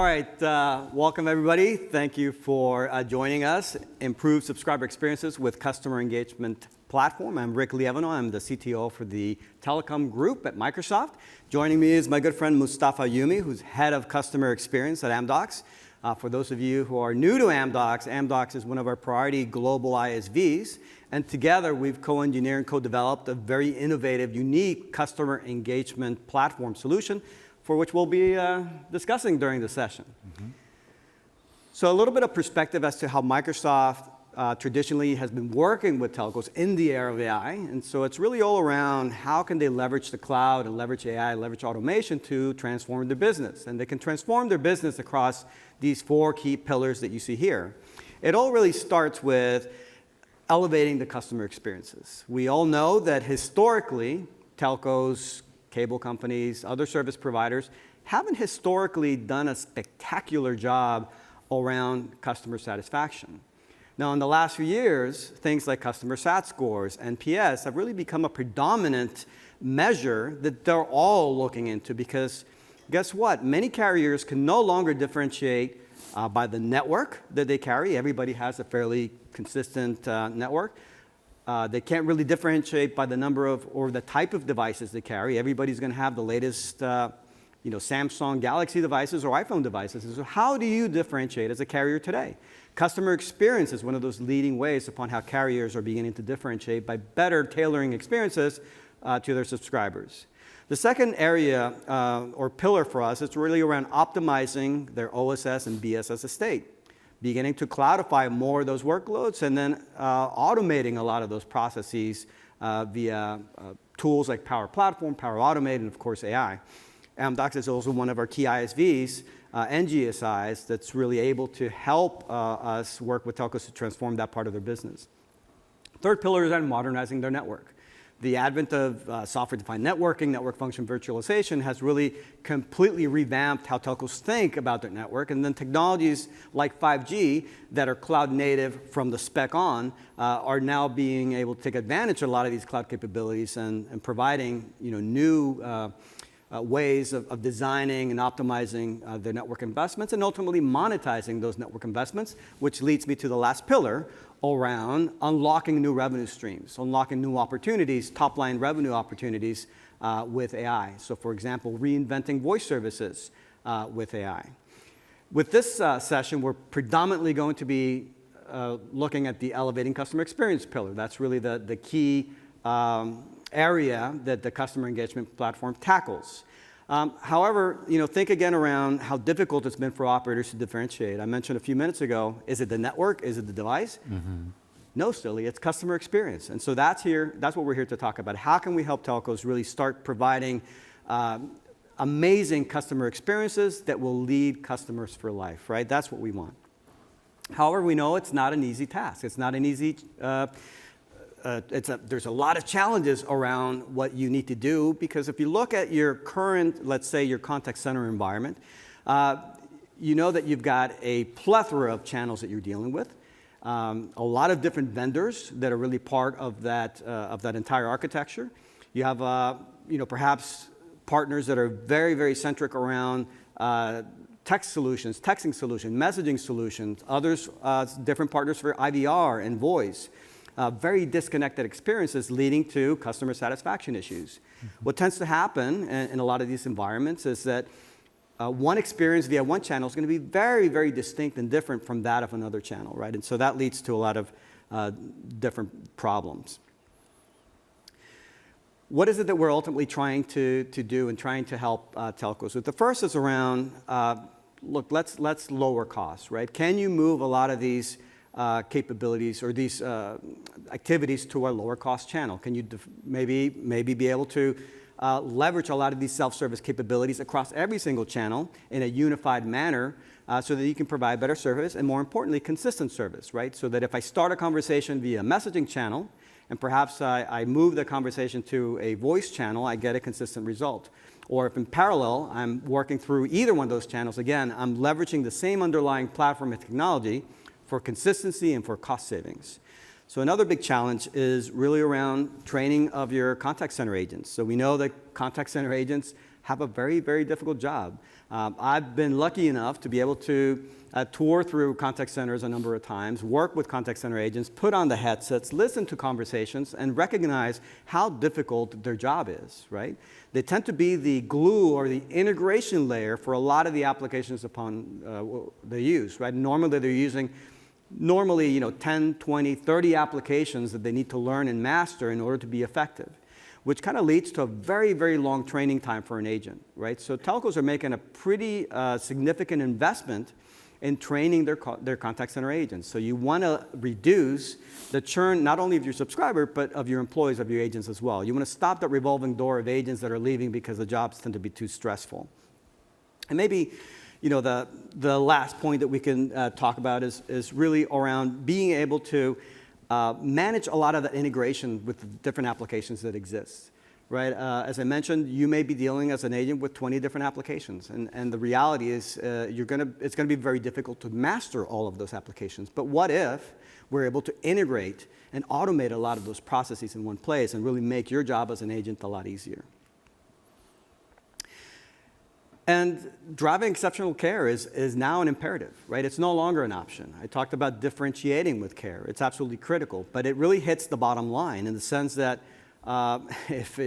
All right, welcome everybody. Thank you for joining us. Improve subscriber experiences with customer engagement platform. I'm Rick Lievano. I'm the CTO for the telecom group at Microsoft. Joining me is my good friend Mustafa Yumi, who's head of customer experience at Amdocs. For those of you who are new to Amdocs, Amdocs is one of our priority global ISVs. And together we've co-engineered and co-developed a very innovative, unique customer engagement platform solution for which we'll be discussing during the session. So a little bit of perspective as to how Microsoft traditionally has been working with telcos in the era of AI. And so it's really all around how can they leverage the cloud and leverage AI, leverage automation to transform their business. And they can transform their business across these four key pillars that you see here. It all really starts with elevating the customer experiences. We all know that historically, telcos, cable companies, other service providers haven't historically done a spectacular job around customer satisfaction. Now, in the last few years, things like customer SAT scores, NPS, have really become a predominant measure that they're all looking into because guess what? Many carriers can no longer differentiate by the network that they carry. Everybody has a fairly consistent network. They can't really differentiate by the number of or the type of devices they carry. Everybody's going to have the latest Samsung Galaxy devices or iPhone devices. And so how do you differentiate as a carrier today? Customer experience is one of those leading ways upon how carriers are beginning to differentiate by better tailoring experiences to their subscribers. The second area or pillar for us is really around optimizing their OSS and BSS estate, beginning to cloudify more of those workloads and then automating a lot of those processes via tools like Power Platform, Power Automate, and of course AI. Amdocs is also one of our key ISVs and GSIs that's really able to help us work with telcos to transform that part of their business. Third pillar is on modernizing their network. The advent of software-defined networking, network function virtualization has really completely revamped how telcos think about their network. And then technologies like 5G that are cloud native from the spec on are now being able to take advantage of a lot of these cloud capabilities and providing new ways of designing and optimizing their network investments and ultimately monetizing those network investments, which leads me to the last pillar around unlocking new revenue streams, unlocking new opportunities, top-line revenue opportunities with AI. So for example, reinventing voice services with AI. With this session, we're predominantly going to be looking at the elevating customer experience pillar. That's really the key area that the customer engagement platform tackles. However, think again around how difficult it's been for operators to differentiate. I mentioned a few minutes ago, is it the network? Is it the device? No, silly, it's customer experience. And so that's what we're here to talk about. How can we help telcos really start providing amazing customer experiences that will lead customers for life, right? That's what we want. However, we know it's not an easy task. It's not an easy there's a lot of challenges around what you need to do because if you look at your current, let's say your contact center environment, you know that you've got a plethora of channels that you're dealing with, a lot of different vendors that are really part of that entire architecture. You have perhaps partners that are very, very centric around text solutions, texting solutions, messaging solutions, others, different partners for IVR and voice. Very disconnected experiences leading to customer satisfaction issues. What tends to happen in a lot of these environments is that one experience via one channel is going to be very, very distinct and different from that of another channel, right? And so that leads to a lot of different problems. What is it that we're ultimately trying to do and trying to help telcos with? The first is around, look, let's lower costs, right? Can you move a lot of these capabilities or these activities to a lower cost channel? Can you maybe be able to leverage a lot of these self-service capabilities across every single channel in a unified manner so that you can provide better service and more importantly, consistent service, right? So that if I start a conversation via a messaging channel and perhaps I move the conversation to a voice channel, I get a consistent result. Or if in parallel, I'm working through either one of those channels, again, I'm leveraging the same underlying platform and technology for consistency and for cost savings. So another big challenge is really around training of your contact center agents. So we know that contact center agents have a very, very difficult job. I've been lucky enough to be able to tour through contact centers a number of times, work with contact center agents, put on the headsets, listen to conversations, and recognize how difficult their job is, right? They tend to be the glue or the integration layer for a lot of the applications upon they use, right? Normally they're using 10, 20, 30 applications that they need to learn and master in order to be effective, which kind of leads to a very, very long training time for an agent, right? So telcos are making a pretty significant investment in training their contact center agents. So you want to reduce the churn not only of your subscriber, but of your employees, of your agents as well. You want to stop that revolving door of agents that are leaving because the jobs tend to be too stressful. And maybe the last point that we can talk about is really around being able to manage a lot of the integration with the different applications that exist. Right? As I mentioned, you may be dealing as an agent with 20 different applications, and the reality is it's going to be very difficult to master all of those applications. But what if we're able to integrate and automate a lot of those processes in one place and really make your job as an agent a lot easier? And driving exceptional care is now an imperative, right? It's no longer an option. I talked about differentiating with care. It's absolutely critical, but it really hits the bottom line in the sense that if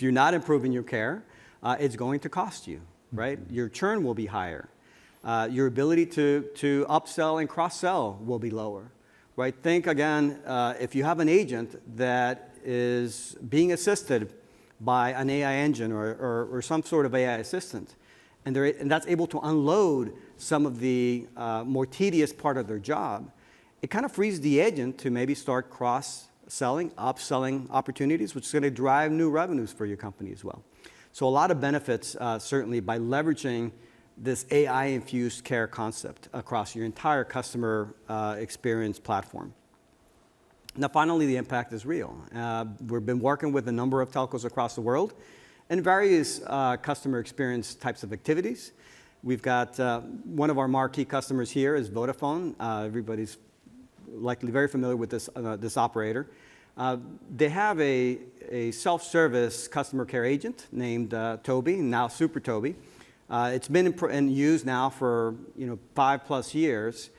you're not improving your care, it's going to cost you, right? Your churn will be higher. Your ability to upsell and cross-sell will be lower, right? Think again, if you have an agent that is being assisted by an AI engine or some sort of AI assistant, and that's able to unload some of the more tedious part of their job, it kind of frees the agent to maybe start cross-selling, upselling opportunities, which is going to drive new revenues for your company as well. So a lot of benefits, certainly, by leveraging this AI-infused care concept across your entire customer experience platform. Now, finally, the impact is real. We've been working with a number of telcos across the world in various customer experience types of activities. We've got one of our marquee customers here is Vodafone. Everybody's likely very familiar with this operator. They have a self-service customer care agent named Toby, now Super Toby. It's been in use now for 5+ years.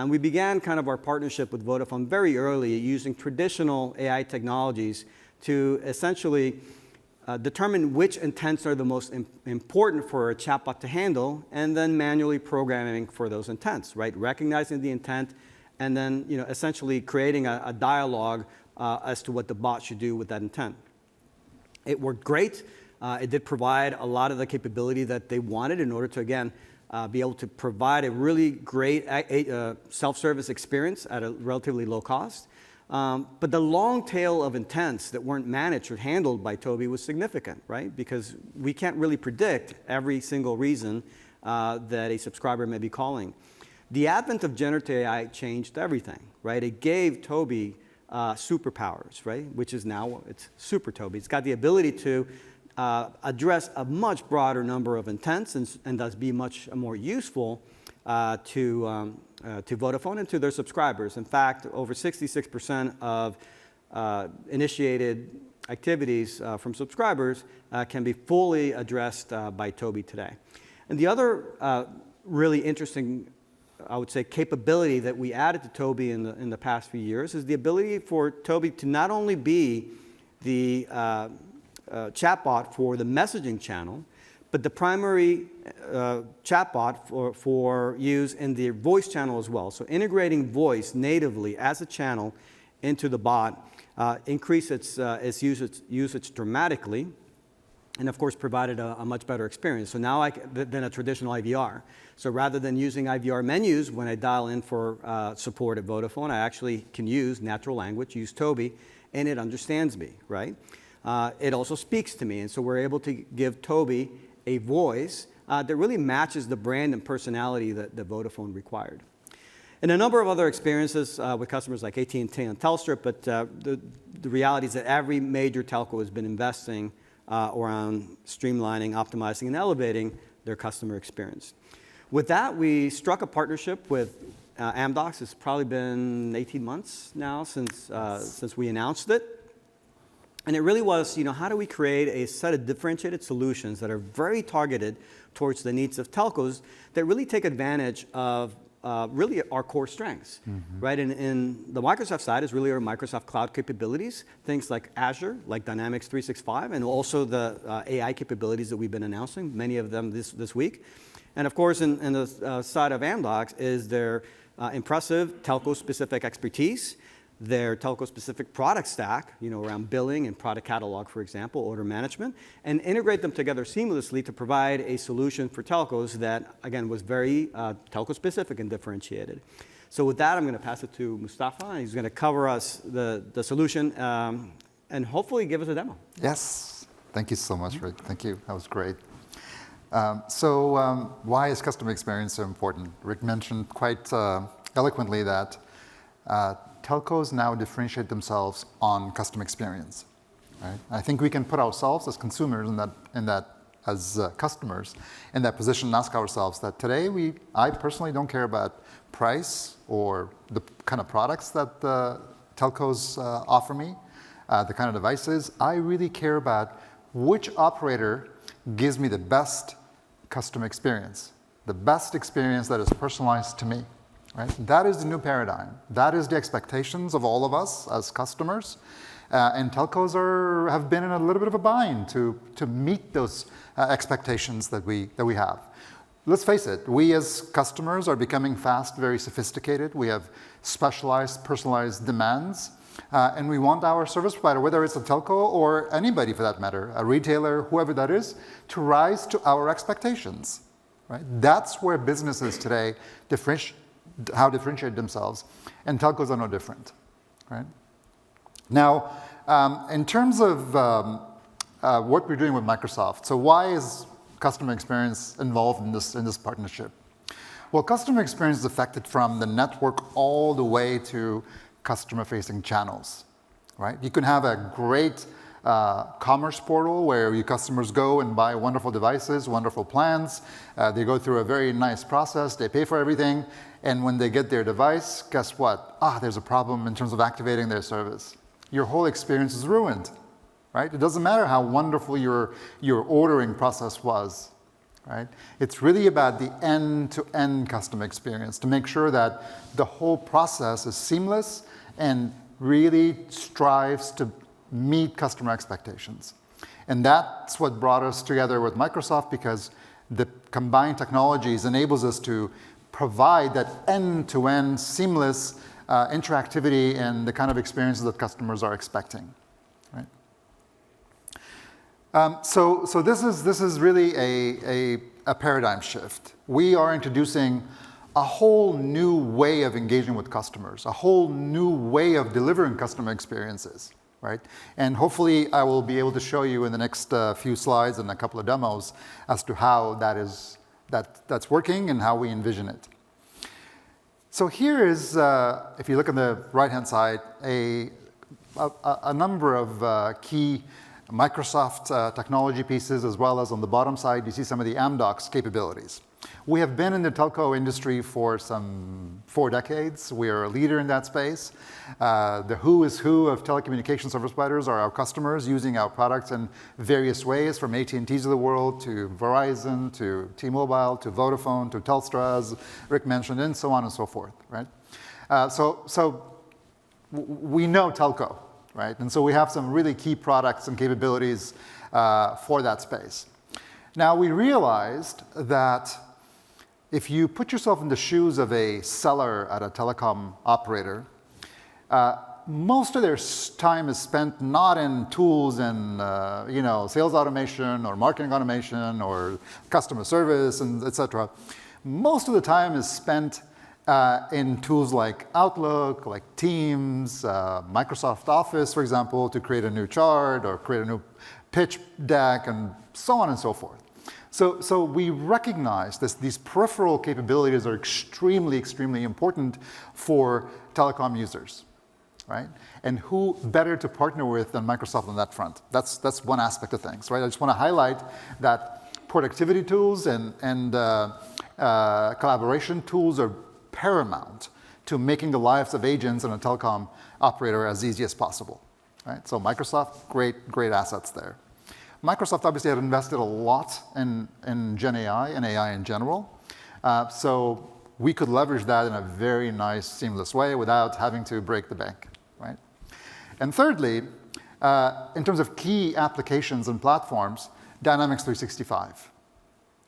We began kind of our partnership with Vodafone very early using traditional AI technologies to essentially determine which intents are the most important for a chatbot to handle, and then manually programming for those intents, right? Recognizing the intent, and then essentially creating a dialogue as to what the bot should do with that intent. It worked great. It did provide a lot of the capability that they wanted in order to, again, be able to provide a really great self-service experience at a relatively low cost. But the long tail of intents that weren't managed or handled by Toby was significant, right? Because we can't really predict every single reason that a subscriber may be calling. The advent of generative AI changed everything, right? It gave Toby superpowers, right? Which is now, it's Super Toby. It's got the ability to address a much broader number of intents and thus be much more useful to Vodafone and to their subscribers. In fact, over 66% of initiated activities from subscribers can be fully addressed by Toby today. And the other really interesting, I would say, capability that we added to Toby in the past few years is the ability for Toby to not only be the chatbot for the messaging channel, but the primary chatbot for use in the voice channel as well. So integrating voice natively as a channel into the bot increased its usage dramatically, and of course provided a much better experience. So now than a traditional IVR. So rather than using IVR menus when I dial in for support at Vodafone, I actually can use natural language, use Toby, and it understands me, right? It also speaks to me, and so we're able to give Toby a voice that really matches the brand and personality that Vodafone required. And a number of other experiences with customers like AT&T and Telstra, but the reality is that every major telco has been investing around streamlining, optimizing, and elevating their customer experience. With that, we struck a partnership with Amdocs. It's probably been 18 months now since we announced it. And it really was, how do we create a set of differentiated solutions that are very targeted towards the needs of telcos that really take advantage of really our core strengths, right? And in the Microsoft side is really our Microsoft Cloud capabilities, things like Azure, like Dynamics 365, and also the AI capabilities that we've been announcing, many of them this week. And of course, in the side of Amdocs is their impressive telco-specific expertise, their telco-specific product stack, around billing and product catalog, for example, order management, and integrate them together seamlessly to provide a solution for telcos that, again, was very telco-specific and differentiated. So with that, I'm going to pass it to Mustafa, and he's going to cover us the solution and hopefully give us a demo. Yes. Thank you so much, Rick. Thank you. That was great. So why is customer experience so important? Rick mentioned quite eloquently that telcos now differentiate themselves on customer experience. Right? I think we can put ourselves as consumers as customers in that position and ask ourselves that today I personally don't care about price or the kind of products that the telcos offer me, the kind of devices. I really care about which operator gives me the best customer experience, the best experience that is personalized to me. Right? That is the new paradigm. That is the expectations of all of us as customers. And telcos have been in a little bit of a bind to meet those expectations that we have. Let's face it, we as customers are becoming fast, very sophisticated. We have specialized, personalized demands. And we want our service provider, whether it's a telco or anybody for that matter, a retailer, whoever that is, to rise to our expectations. Right? That's where businesses today differentiate themselves, and telcos are no different. Right? Now, in terms of what we're doing with Microsoft, so why is customer experience involved in this partnership? Well, customer experience is affected from the network all the way to customer-facing channels. Right? You can have a great commerce portal where your customers go and buy wonderful devices, wonderful plans. They go through a very nice process. They pay for everything. And when they get their device, guess what? There's a problem in terms of activating their service. Your whole experience is ruined. Right? It doesn't matter how wonderful your ordering process was. Right? It's really about the end-to-end customer experience to make sure that the whole process is seamless and really strives to meet customer expectations. And that's what brought us together with Microsoft, because the combined technologies enables us to provide that end-to-end seamless interactivity and the kind of experiences that customers are expecting. Right? So this is really a paradigm shift. We are introducing a whole new way of engaging with customers, a whole new way of delivering customer experiences. Right? And hopefully I will be able to show you in the next few slides and a couple of demos as to how that's working and how we envision it. So here is, if you look on the right-hand side, a number of key Microsoft technology pieces, as well as on the bottom side, you see some of the Amdocs capabilities. We have been in the telco industry for some 4 decades. We are a leader in that space. The who is who of telecommunication service providers are our customers using our products in various ways, from AT&T's of the world to Verizon to T-Mobile to Vodafone to Telstra, as Rick mentioned, and so on and so forth. Right? So we know telco, right? And so we have some really key products and capabilities for that space. Now we realized that if you put yourself in the shoes of a seller at a telecom operator, most of their time is spent not in tools and sales automation or marketing automation or customer service and et cetera. Most of the time is spent in tools like Outlook, like Teams, Microsoft Office, for example, to create a new chart or create a new pitch deck and so on and so forth. So we recognize these peripheral capabilities are extremely, extremely important for telecom users, right? And who better to partner with than Microsoft on that front? That's one aspect of things, right? I just want to highlight that productivity tools and collaboration tools are paramount to making the lives of agents and a telecom operator as easy as possible. right? So Microsoft, great assets there. Microsoft obviously had invested a lot in Gen AI and AI in general. So we could leverage that in a very nice, seamless way without having to break the bank, right? And thirdly, in terms of key applications and platforms, Dynamics 365.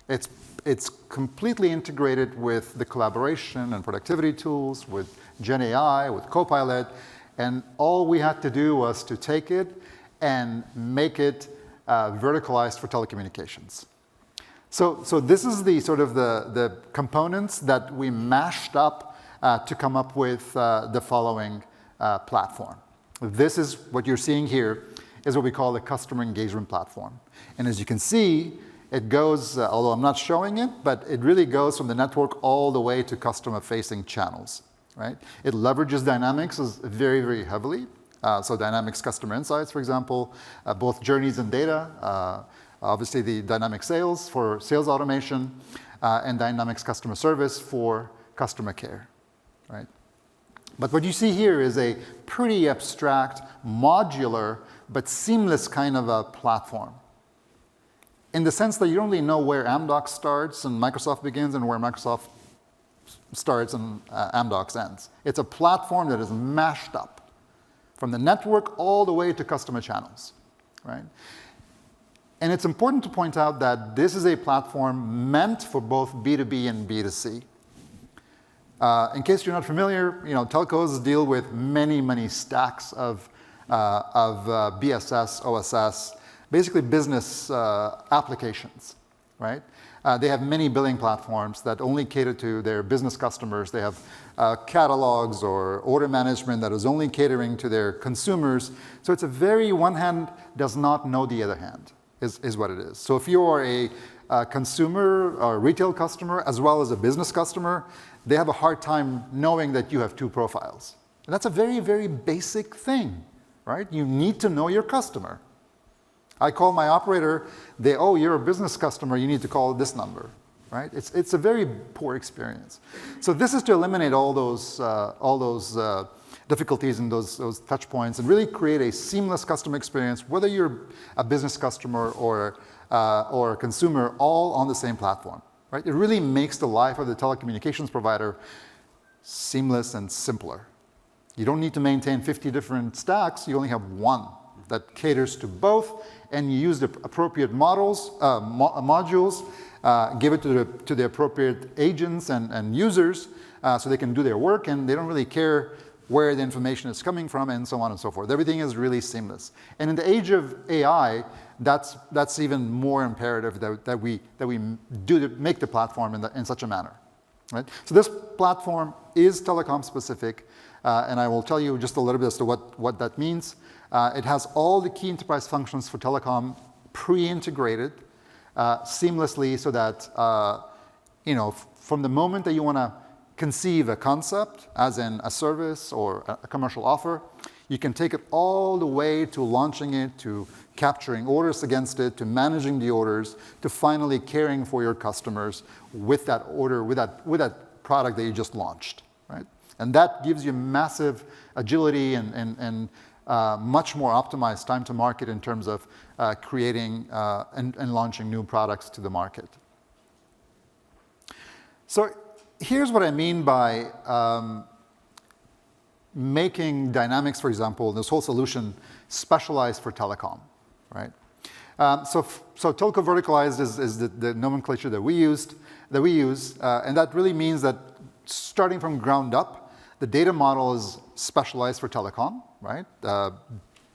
It's completely integrated with the collaboration and productivity tools, with Gen AI, with Copilot, and all we had to do was to take it and make it verticalized for telecommunications. So this is the sort of the components that we mashed up to come up with the following platform. This is what you're seeing here is what we call the customer engagement platform. And as you can see, it goes, although I'm not showing it, but it really goes from the network all the way to customer-facing channels, right? It leverages Dynamics very, very heavily. So Dynamics Customer Insights, for example, both journeys and data, obviously the Dynamics Sales for sales automation, and Dynamics Customer Service for customer care, right? But what you see here is a pretty abstract, modular, but seamless kind of a platform, in the sense that you don't really know where Amdocs starts and Microsoft begins and where Microsoft starts and Amdocs ends. It's a platform that is mashed up from the network all the way to customer channels, right? And it's important to point out that this is a platform meant for both B2B and B2C. In case you're not familiar, telcos deal with many stacks of BSS, OSS, basically business applications, right? They have many billing platforms that only cater to their business customers. They have catalogs or order management that is only catering to their consumers. So it's a very, one hand does not know the other hand, is what it is. So if you are a consumer or retail customer as well as a business customer, they have a hard time knowing that you have two profiles. And that's a very, very basic thing, right? You need to know your customer. I call my operator, you're a business customer, you need to call this number, right? It's a very poor experience. So this is to eliminate all those difficulties and those touch points and really create a seamless customer experience, whether you're a business customer or a consumer, all on the same platform, right? It really makes the life of the telecommunications provider seamless and simpler. You don't need to maintain 50 different stacks, you only have one that caters to both, and you use the appropriate modules, give it to the appropriate agents and users so they can do their work, and they don't really care where the information is coming from, and so on and so forth. Everything is really seamless. And in the age of AI, that's even more imperative that we make the platform in such a manner, right? So this platform is telecom specific, and I will tell you just a little bit as to what that means. It has all the key enterprise functions for telecom pre-integrated seamlessly so that, from the moment that you want to conceive a concept, as in a service or a commercial offer, you can take it all the way to launching it, to capturing orders against it, to managing the orders, to finally caring for your customers with that order, with that product that you just launched, right? And that gives you massive agility and much more optimized time to market in terms of creating and launching new products to the market. So here's what I mean by making Dynamics, for example, this whole solution specialized for telecom, right? So telco verticalized is the nomenclature that we use, and that really means that starting from ground up, the data model is specialized for telecom, right?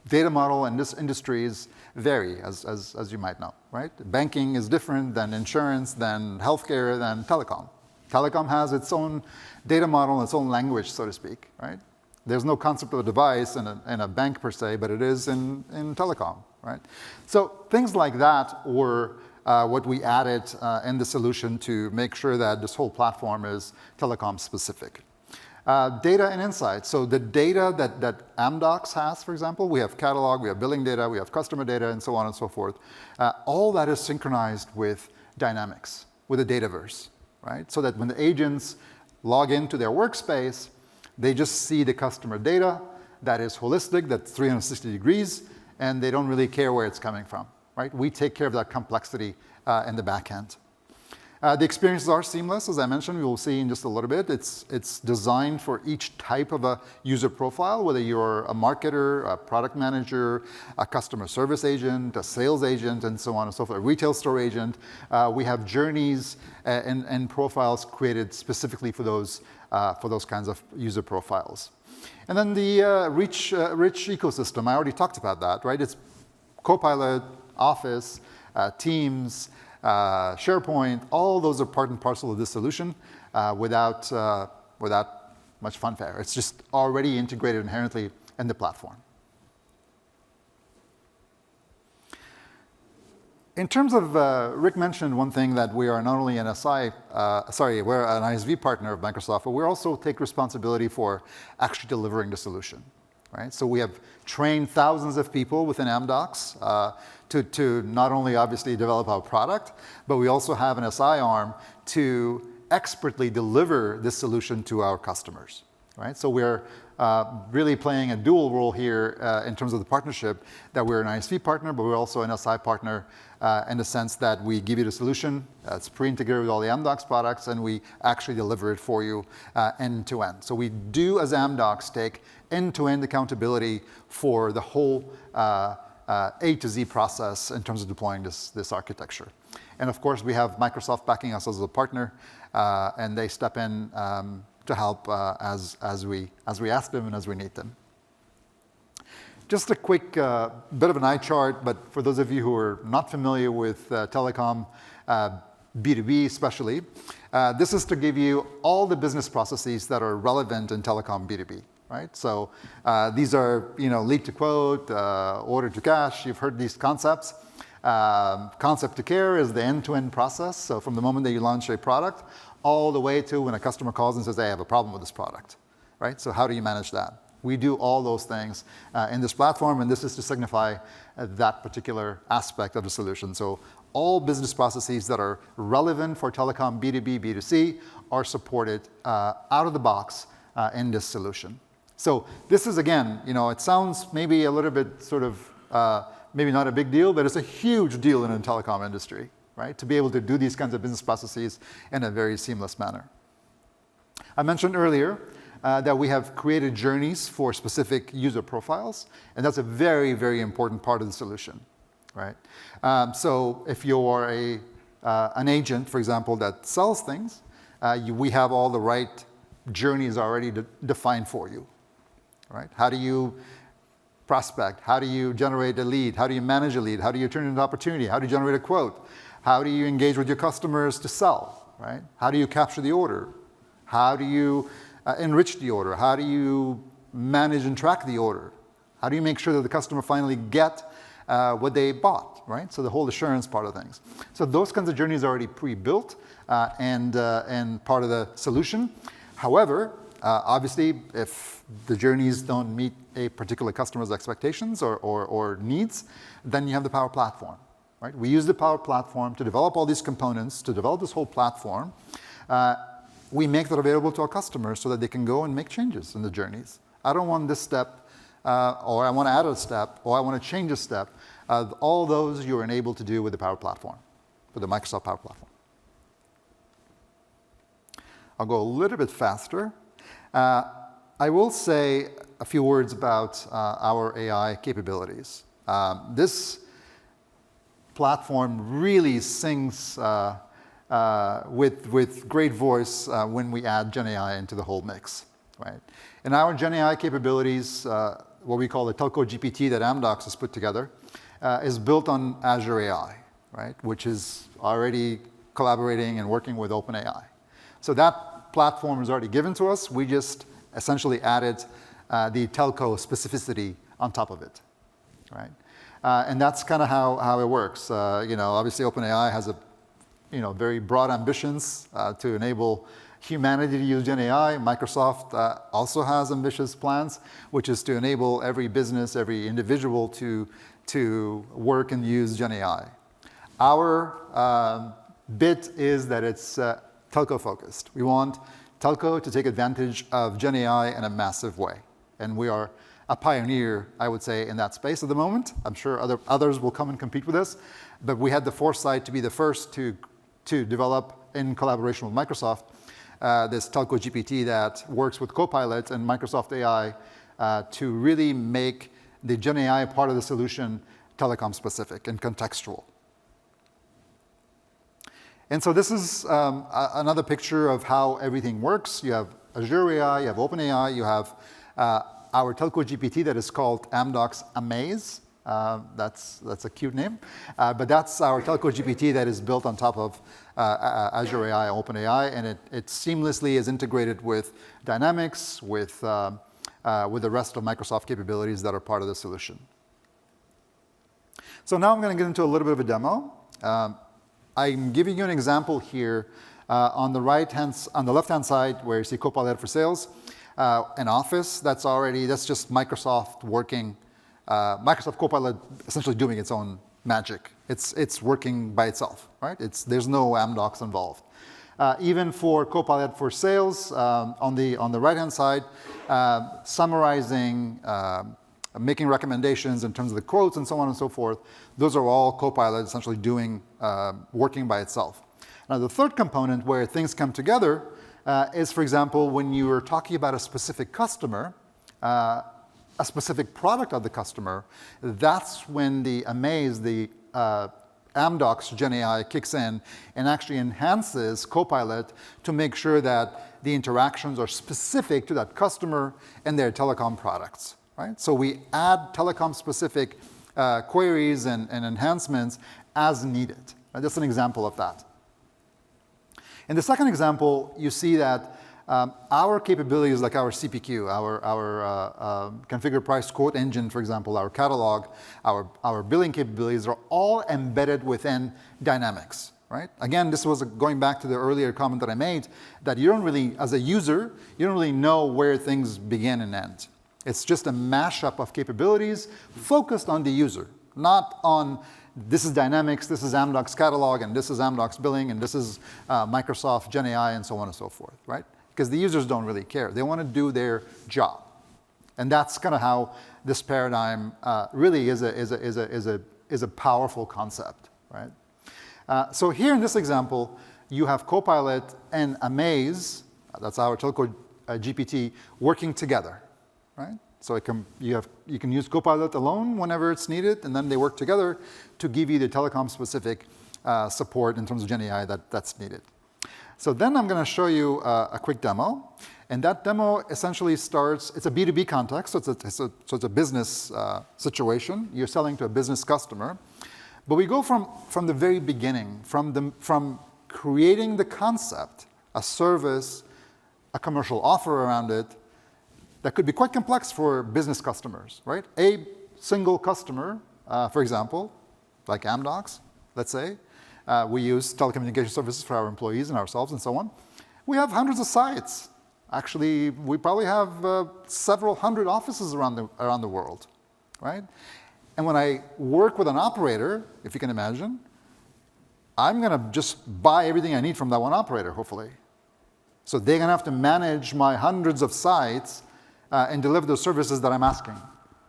Data model in this industries vary, as you might know, right? Banking is different than insurance, than healthcare, than telecom. Telecom has its own data model and its own language, so to speak, right? There's no concept of a device in a bank per se, but it is in telecom, right? So things like that were what we added in the solution to make sure that this whole platform is telecom specific. Data and insights. So the data that Amdocs has, for example, we have catalog, we have billing data, we have customer data, and so on and so forth. All that is synchronized with Dynamics, with a Dataverse, right? So that when the agents log into their workspace, they just see the customer data, that is holistic, that's 360 degrees, and they don't really care where it's coming from, right? We take care of that complexity in the back end. The experiences are seamless, as I mentioned. We will see in just a little bit. It's designed for each type of a user profile, whether you're a marketer, a product manager, a customer service agent, a sales agent, and so on and so forth, a retail store agent. We have journeys and profiles created specifically for those kinds of user profiles. And then the rich ecosystem, I already talked about that, right? It's Copilot, Office, Teams, SharePoint, all those are part and parcel of this solution without much funfair. It's just already integrated inherently in the platform. In terms of, Rick mentioned one thing, that we are not only an we're an ISV partner of Microsoft, but we also take responsibility for actually delivering the solution, right? So we have trained thousands of people within Amdocs to not only obviously develop our product, but we also have an SI arm to expertly deliver this solution to our customers, right? So we're really playing a dual role here in terms of the partnership, that we're an ISV partner, but we're also an SI partner in the sense that we give you the solution, it's pre-integrated with all the Amdocs products, and we actually deliver it for you end to end. So we do, as Amdocs, take end-to-end accountability for the whole A to Z process in terms of deploying this architecture. And of course, we have Microsoft backing us as a partner, and they step in to help as we ask them and as we need them. Just a quick bit of an eye chart, but for those of you who are not familiar with telecom, B2B especially, this is to give you all the business processes that are relevant in telecom B2B. Right? So these are, lead to quote, order to cash. You've heard these concepts. Concept to care is the end-to-end process. So from the moment that you launch a product, all the way to when a customer calls and says, I have a problem with this product. Right? So how do you manage that? We do all those things in this platform, and this is to signify that particular aspect of the solution. So all business processes that are relevant for telecom B2B, B2C are supported out of the box in this solution. So this is, again, it sounds maybe a little bit sort of, maybe not a big deal, but it's a huge deal in the telecom industry, right? To be able to do these kinds of business processes in a very seamless manner. I mentioned earlier that we have created journeys for specific user profiles, and that's a very, very important part of the solution, right? So if you're an agent, for example, that sells things, we have all the right journeys already defined for you. Right? How do you prospect? How do you generate a lead? How do you manage a lead? How do you turn it into opportunity? How do you generate a quote? How do you engage with your customers to sell? Right? How do you capture the order? How do you enrich the order? How do you manage and track the order? How do you make sure that the customer finally get what they bought? Right? So the whole assurance part of things. So those kinds of journeys are already pre-built and part of the solution. However, obviously, if the journeys don't meet a particular customer's expectations or needs, then you have the Power Platform. Right? We use the Power Platform to develop all these components, to develop this whole platform. We make that available to our customers so that they can go and make changes in the journeys. I don't want this step, or I want to add a step, or I want to change a step. All those you're enabled to do with the Power Platform, with the Microsoft Power Platform. I'll go a little bit faster. I will say a few words about our AI capabilities. This platform really sings with great voice when we add GenAI into the whole mix. Right? And our GenAI capabilities, what we call the Telco GPT that Amdocs has put together, is built on Azure AI, right? Which is already collaborating and working with OpenAI. So that platform is already given to us. We just essentially added the telco specificity on top of it, right? And that's kind of how it works. Obviously OpenAI has very broad ambitions to enable humanity to use GenAI. Microsoft also has ambitious plans, which is to enable every business, every individual to work and use GenAI. Our bit is that it's telco focused. We want telco to take advantage of GenAI in a massive way. And we are a pioneer, I would say, in that space at the moment. I'm sure others will come and compete with us, but we had the foresight to be the first to develop, in collaboration with Microsoft, this Telco GPT that works with Copilot and Microsoft AI to really make the Gen AI part of the solution telecom specific and contextual. And so this is another picture of how everything works. You have Azure AI, you have OpenAI, you have our Telco GPT that is called Amdocs Amaze. That's a cute name. But that's our Telco GPT that is built on top of Azure AI, OpenAI, and it seamlessly is integrated with Dynamics, with the rest of Microsoft capabilities that are part of the solution. So now I'm going to get into a little bit of a demo. I'm giving you an example here on the left-hand side where you see Copilot for Sales, an Office that's just Microsoft working, Microsoft Copilot essentially doing its own magic. It's working by itself, right? There's no Amdocs involved. Even for Copilot for Sales, on the right-hand side, summarizing, making recommendations in terms of the quotes and so on and so forth, those are all Copilot essentially working by itself. Now, the third component where things come together is, for example, when you are talking about a specific customer, a specific product of the customer, that's when the Amaze, the Amdocs Gen AI kicks in and actually enhances Copilot to make sure that the interactions are specific to that customer and their telecom products. Right? So we add telecom-specific queries and enhancements as needed. That's an example of that. In the second example, you see that our capabilities, like our CPQ, our configure price quote engine, for example, our catalog, our billing capabilities are all embedded within Dynamics. Right? Again, this was going back to the earlier comment that I made, that you don't really, as a user, you don't really know where things begin and end. It's just a mashup of capabilities focused on the user, not on this is Dynamics, this is Amdocs Catalog, and this is Amdocs Billing, and this is Microsoft Gen AI, and so on and so forth, right? Because the users don't really care. They want to do their job. And that's kind of how this paradigm really is a powerful concept, right? So here in this example, you have Copilot and Amaze, that's our Telco GPT, working together. Right? So you can use Copilot alone whenever it's needed, and then they work together to give you the telecom-specific support in terms of Gen AI that's needed. So then I'm going to show you a quick demo, and that demo essentially starts. It's a B2B context, so it's a business situation. You're selling to a business customer, but we go from the very beginning, from creating the concept, a service, a commercial offer around it. That could be quite complex for business customers, right? A single customer, for example, like Amdocs, let's say, we use telecommunication services for our employees and ourselves and so on. We have hundreds of sites. Actually, we probably have several hundred offices around the world, right? And when I work with an operator, if you can imagine, I'm going to just buy everything I need from that one operator, hopefully. So they're going to have to manage my hundreds of sites and deliver the services that I'm asking.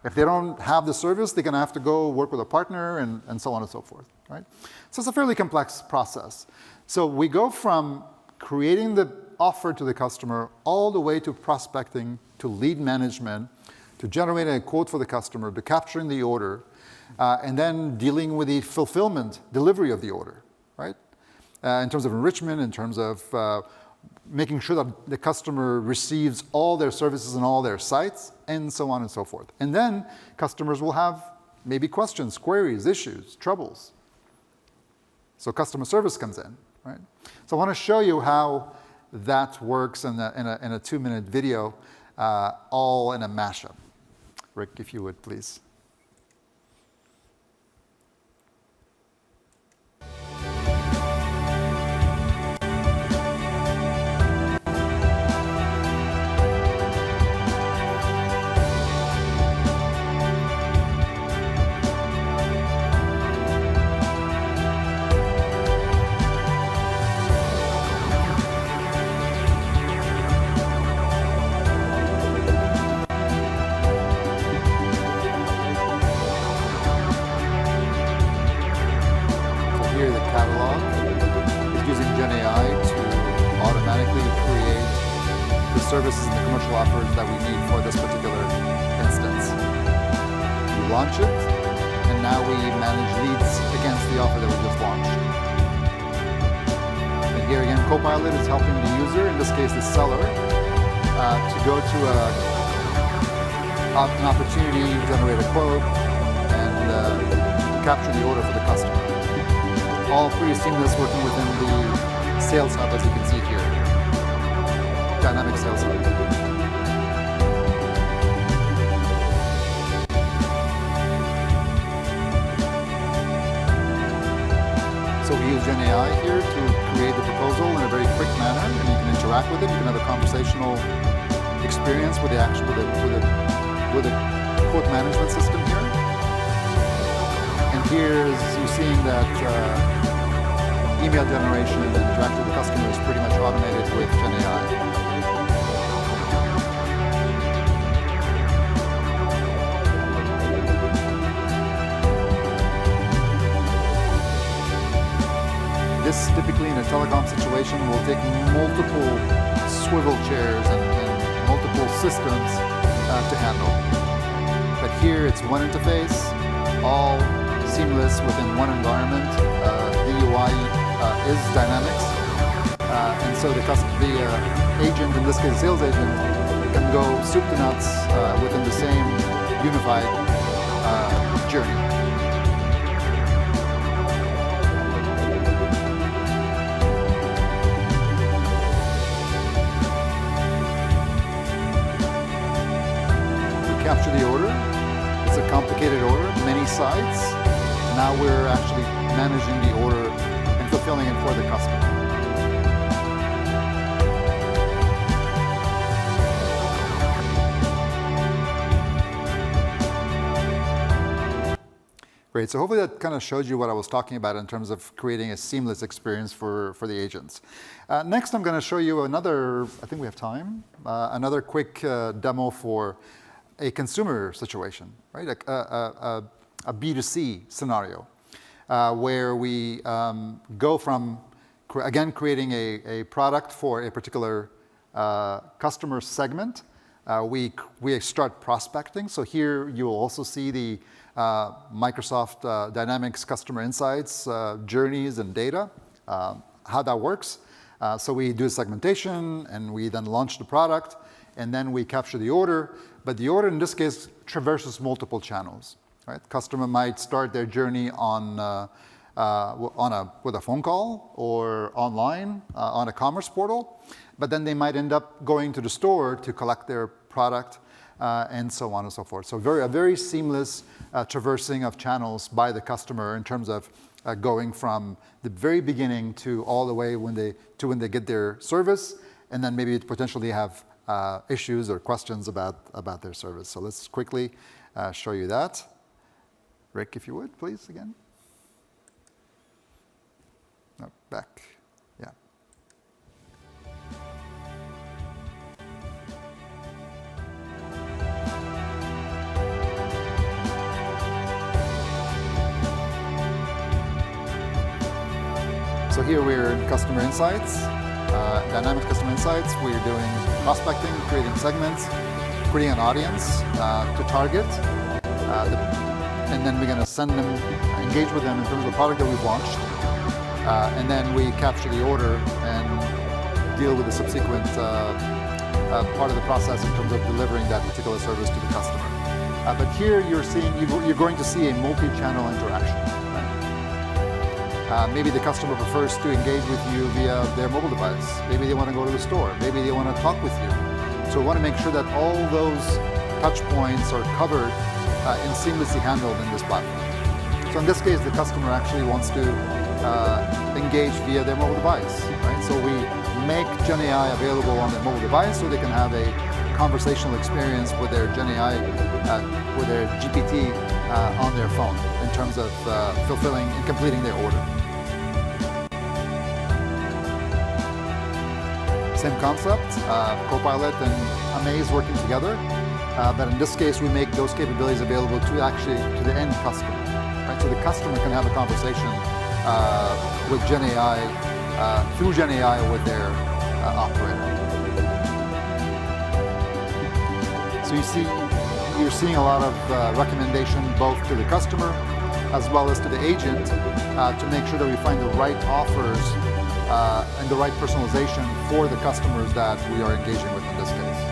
If they don't have the service, they're going to have to go work with a partner and so on and so forth, right? So it's a fairly complex process. So we go from creating the offer to the customer all the way to prospecting, to lead management, to generating a quote for the customer, to capturing the order, and then dealing with the fulfillment, delivery of the order, right? In terms of enrichment, in terms of making sure that the customer receives all their services and all their sites, and so on and so forth. And then customers will have maybe questions, queries, issues, troubles. So customer service comes in, right? So I want to show you how that works in a 2-minute video, all in a mashup. Rick, if you would, please. services and the commercial offers that we need for this particular instance. We launch it, and now we manage leads against the offer that we just launched. And here again, Copilot is helping the user, in this case the seller, to go to an opportunity, generate a quote, and capture the order for the customer. All pretty seamless, working within the Sales Hub, as you can see here. Dynamic Sales Hub. So we use GenAI here to create the proposal in a very quick manner, and you can interact with it. You can have a conversational experience with the quote management system here. And here's you're seeing that email generation and interaction with the customer is pretty much automated with GenAI. This typically in a telecom situation will take multiple swivel chairs and multiple systems to handle. But here it's one interface, all seamless within one environment. The UI is Dynamics, and so the agent, in this case the sales agent, can go soup to nuts within the same unified journey. Capture the order. It's a complicated order, many sites. Now we're actually managing the order and fulfilling it for the customer. Great, so hopefully that kind of shows you what I was talking about in terms of creating a seamless experience for the agents. Next, I'm going to show you another, I think we have time, another quick demo for a consumer situation, right? A B2C scenario where we go from, again, creating a product for a particular customer segment. We start prospecting. So here you will also see the Microsoft Dynamics Customer Insights journeys and data, how that works. So we do segmentation, and we then launch the product, and then we capture the order. But the order in this case traverses multiple channels. Right? Customer might start their journey with a phone call or online on a commerce portal, but then they might end up going to the store to collect their product and so on and so forth. So a very seamless traversing of channels by the customer in terms of going from the very beginning to all the way when they get their service, and then maybe potentially have issues or questions about their service. So let's quickly show you that. Rick, if you would, please, again. No, back. Yeah. So here we're in Customer Insights, Dynamics Customer Insights. We're doing prospecting, creating segments, creating an audience to target, and then we're going to send them, engage with them in terms of the product that we've launched, and then we capture the order and deal with the subsequent part of the process in terms of delivering that particular service to the customer. But here you're going to see a multi-channel interaction. Maybe the customer prefers to engage with you via their mobile device. Maybe they want to go to the store. Maybe they want to talk with you. So we want to make sure that all those touch points are covered and seamlessly handled in this platform. So in this case, the customer actually wants to engage via their mobile device. Right? So we make GenAI available on their mobile device so they can have a conversational experience with their GenAI, with their GPT on their phone in terms of fulfilling and completing their order. Same concept, Copilot and Amaze working together, but in this case we make those capabilities available to the end customer. Right? So the customer can have a conversation with GenAI, through GenAI with their operator. So you're seeing a lot of recommendation both to the customer as well as to the agent to make sure that we find the right offers and the right personalization for the customers that we are engaging with in this case.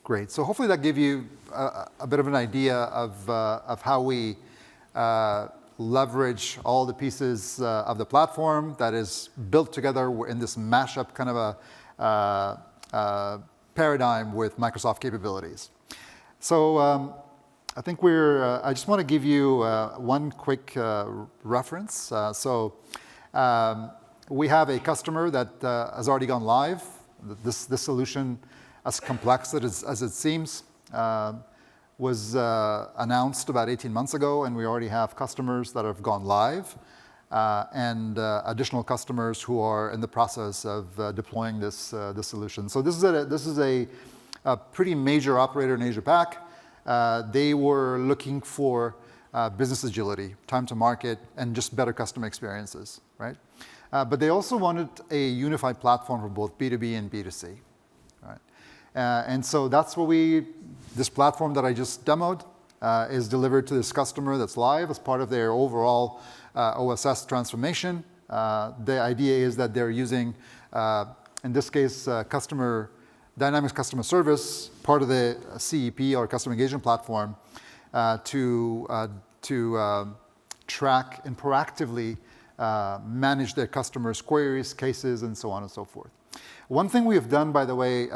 Great. So hopefully that gave you a bit of an idea of how we leverage all the pieces of the platform that is built together in this mashup kind of a paradigm with Microsoft capabilities. So I think I just want to give you one quick reference. We have a customer that has already gone live. This solution, as complex as it seems, was announced about 18 months ago, and we already have customers that have gone live and additional customers who are in the process of deploying this solution. So this is a pretty major operator in Asia Pac. They were looking for business agility, time to market, and just better customer experiences, right? But they also wanted a unified platform for both B2B and B2C. And so that's what this platform that I just demoed is delivered to this customer that's live as part of their overall OSS transformation. The idea is that they're using, in this case, Dynamics Customer Service, part of the CEP or Customer Engagement Platform, to track and proactively manage their customers' queries, cases, and so on and so forth. One thing we have done, by the way,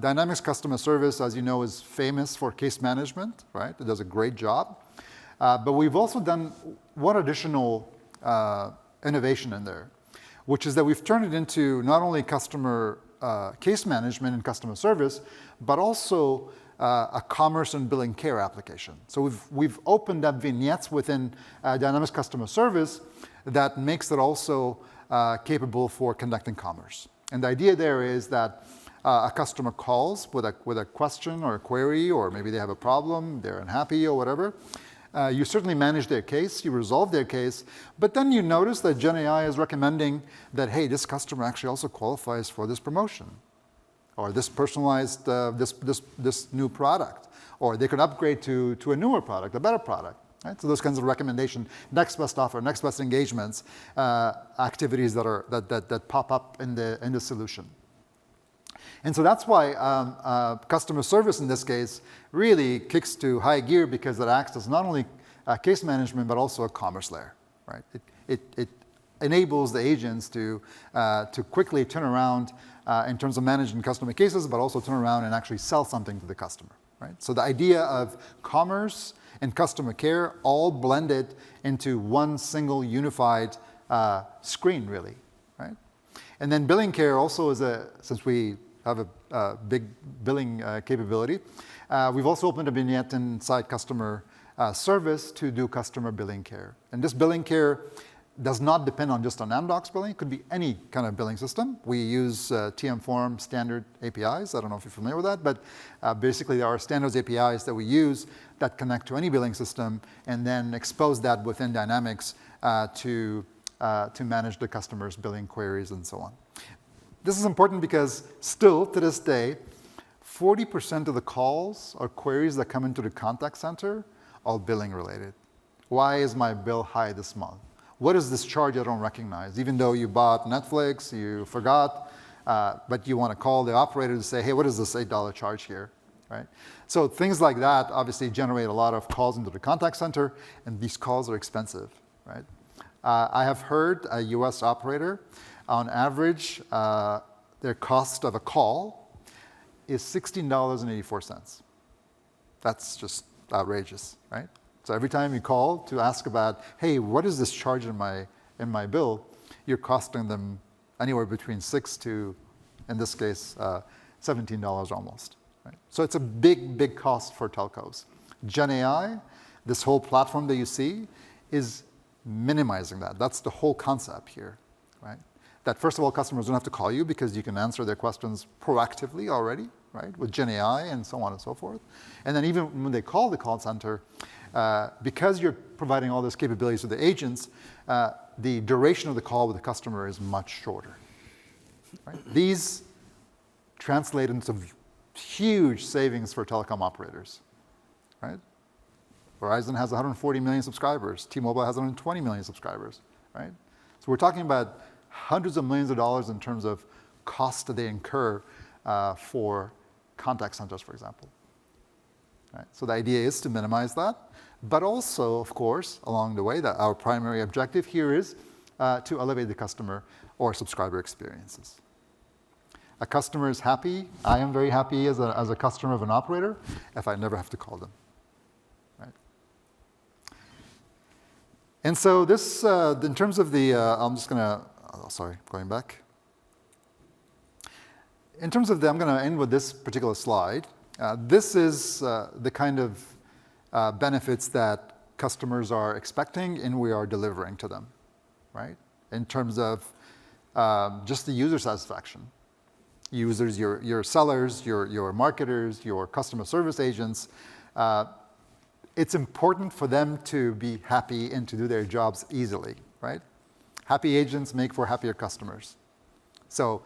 Dynamics Customer Service, as you know, is famous for case management, right? It does a great job. But we've also done one additional innovation in there, which is that we've turned it into not only customer case management and customer service, but also a commerce and billing care application. So we've opened up vignettes within Dynamics Customer Service that makes it also capable for conducting commerce. And the idea there is that a customer calls with a question or a query, or maybe they have a problem, they're unhappy or whatever. You certainly manage their case, you resolve their case, but then you notice that GenAI is recommending that, hey, this customer actually also qualifies for this promotion, or this personalized, this new product, or they could upgrade to a newer product, a better product. Right? So those kinds of recommendation, next best offer, next best engagements, activities that pop up in the solution. And so that's why customer service in this case really kicks to high gear, because it acts as not only case management but also a commerce layer. Right? It enables the agents to quickly turn around in terms of managing customer cases, but also turn around and actually sell something to the customer. Right? So the idea of commerce and customer care all blended into one single unified screen, really, right? And then billing care also is since we have a big billing capability, we've also opened a vignette inside customer service to do customer billing care. And this billing care does not depend on just on Amdocs billing. It could be any kind of billing system. We use TM Forum standard APIs. I don't know if you're familiar with that, but basically there are standards APIs that we use that connect to any billing system and then expose that within Dynamics to manage the customer's billing queries and so on. This is important because still to this day, 40% of the calls or queries that come into the contact center are billing related. Why is my bill high this month? What is this charge I don't recognize? Even though you bought Netflix, you forgot, but you want to call the operator to say, hey, what is this $8 charge here? Right? So things like that obviously generate a lot of calls into the contact center, and these calls are expensive. Right? I have heard a US operator, on average, their cost of a call is $16.84. That's just outrageous, right? So every time you call to ask about, hey, what is this charge in my bill, you're costing them anywhere between $6 to, in this case, $17 almost. Right? So it's a big, big cost for telcos. GenAI, this whole platform that you see, is minimizing that. That's the whole concept here. Right? that first of all, customers don't have to call you because you can answer their questions proactively already, right, with Gen AI and so on and so forth. And then even when they call the call center, because you're providing all those capabilities to the agents, the duration of the call with the customer is much shorter. Right? These translate into huge savings for telecom operators. Right? Verizon has 140 million subscribers. T-Mobile has 120 million subscribers. Right? So we're talking about hundreds of millions of dollars in terms of cost that they incur for contact centers, for example. Right? So the idea is to minimize that, but also, of course, along the way, that our primary objective here is to elevate the customer or subscriber experiences. A customer is happy. I am very happy as a customer of an operator if I never have to call them. Right? And so this, in terms of the, I'm just going to, sorry, going back. In terms of the, I'm going to end with this particular slide. This is the kind of benefits that customers are expecting and we are delivering to them, right? In terms of just the user satisfaction. Users, your sellers, your marketers, your customer service agents, it's important for them to be happy and to do their jobs easily, right? Happy agents make for happier customers. So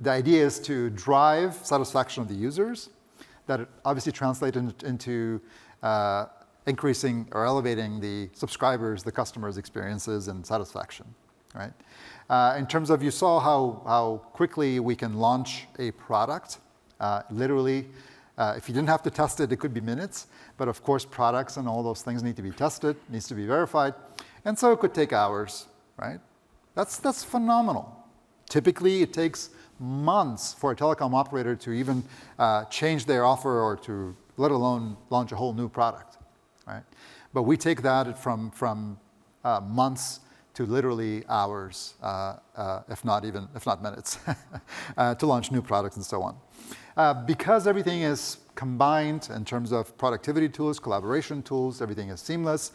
the idea is to drive satisfaction of the users, that it obviously translates into increasing or elevating the subscribers, the customers' experiences and satisfaction, right? In terms of, you saw how quickly we can launch a product. Literally, if you didn't have to test it, it could be minutes. But of course, products and all those things need to be tested, needs to be verified. And so it could take hours, right? That's phenomenal. Typically, it takes months for a telecom operator to even change their offer or to, let alone launch a whole new product, right? But we take that from months to literally hours, if not minutes, to launch new products and so on. Because everything is combined in terms of productivity tools, collaboration tools, everything is seamless,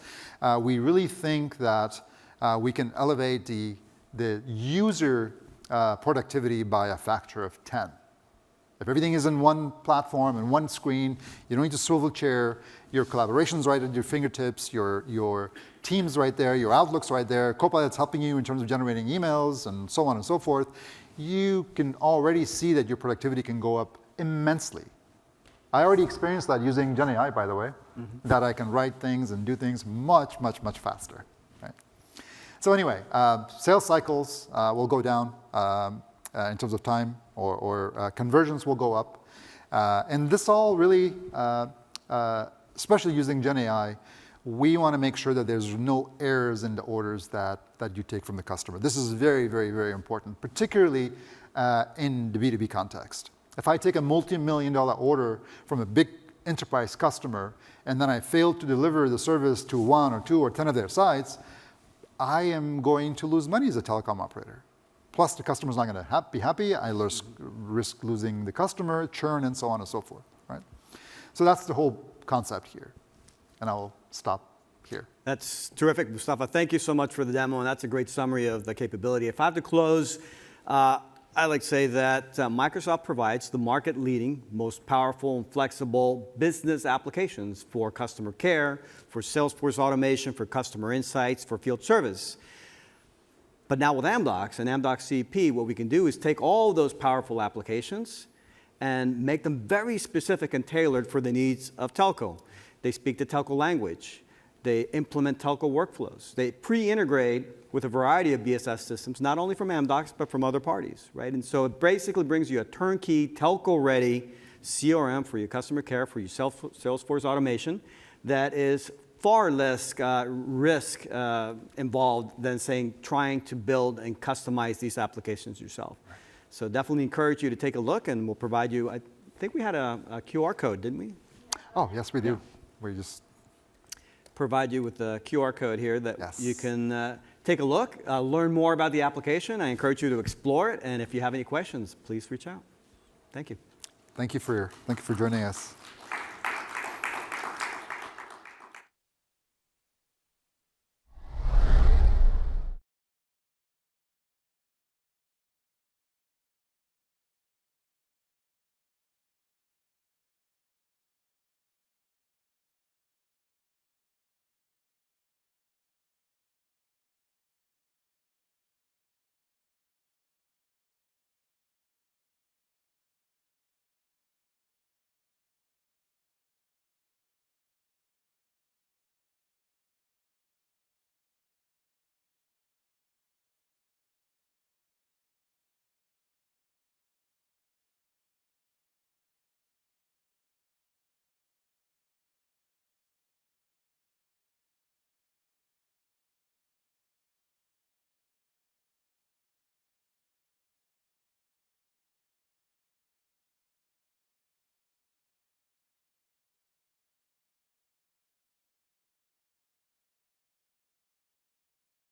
we really think that we can elevate the user productivity by a factor of 10. If everything is in one platform and one screen, you don't need to swivel chair, your collaboration's right at your fingertips, your Teams right there, your Outlook's right there, Copilot's helping you in terms of generating emails and so on and so forth, you can already see that your productivity can go up immensely. I already experienced that using Gen AI, by the way, that I can write things and do things much, much, much faster. Right? So anyway, sales cycles will go down in terms of time, or conversions will go up. And this all really, especially using Gen AI, we want to make sure that there's no errors in the orders that you take from the customer. This is very, very, very important, particularly in the B2B context. If I take a multi-million-dollar order from a big enterprise customer, and then I fail to deliver the service to 1 or 2 or 10 of their sites, I am going to lose money as a telecom operator. Plus, the customer's not going to be happy. I risk losing the customer, churn, and so on and so forth. Right? So that's the whole concept here. And I will stop here. That's terrific, Mustafa. Thank you so much for the demo, and that's a great summary of the capability. If I have to close, I like to say that Microsoft provides the market-leading, most powerful and flexible business applications for customer care, for Salesforce automation, for customer insights, for field service. But now with Amdocs and Amdocs CP, what we can do is take all those powerful applications and make them very specific and tailored for the needs of telco. They speak the telco language. They implement telco workflows. They pre-integrate with a variety of BSS systems, not only from Amdocs, but from other parties, right? And so it basically brings you a turnkey, telco-ready CRM for your customer care, for your Salesforce automation that is far less risk involved than trying to build and customize these applications yourself. Right. So definitely encourage you to take a look, and we'll provide you, I think we had a QR code, didn't we? Oh, yes, we do. Yeah. We just provide you with a QR code here that yes. You can take a look, learn more about the application. I encourage you to explore it, and if you have any questions, please reach out. Thank you. Thank you for joining us.